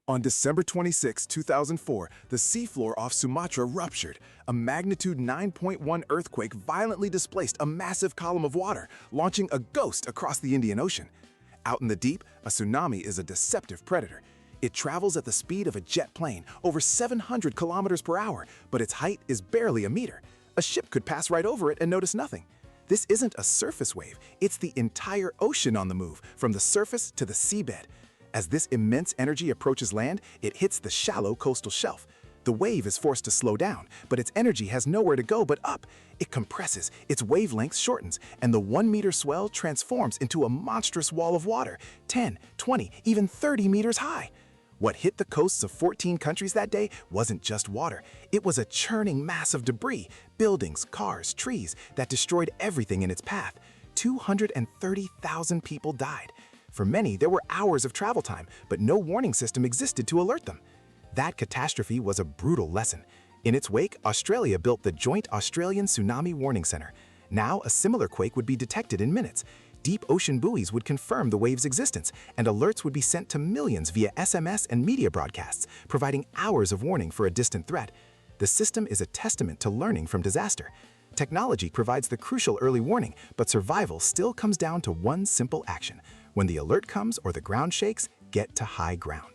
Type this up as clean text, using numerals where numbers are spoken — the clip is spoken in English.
On December 26, 2004, the seafloor off Sumatra ruptured. A magnitude 9.1 earthquake violently displaced a massive column of water, launching a ghost across the Indian Ocean. Out in the deep, a tsunami is a deceptive predator. It travels at the speed of a jet plane, over 700 kilometers per hour, but its height is barely a meter. A ship could pass right over it and notice nothing. This isn't a surface wave, it's the entire ocean on the move, from the surface to the seabed. As this immense energy approaches land, it hits the shallow coastal shelf. The wave is forced to slow down, but its energy has nowhere to go but up. It compresses, its wavelength shortens, and the 1-meter swell transforms into a monstrous wall of water, 10, 20, even 30 meters high. What hit the coasts of 14 countries that day wasn't just water. It was a churning mass of debris, buildings, cars, trees, that destroyed everything in its path. 230,000 people died. For many, there were hours of travel time, but no warning system existed to alert them. That catastrophe was a brutal lesson. In its wake, Australia built the Joint Australian Tsunami Warning Center. Now, a similar quake would be detected in minutes. Deep ocean buoys would confirm the wave's existence, and alerts would be sent to millions via SMS and media broadcasts, providing hours of warning for a distant threat. The system is a testament to learning from disaster. Technology provides the crucial early warning, but survival still comes down to one simple action. When the alert comes or the ground shakes, get to high ground.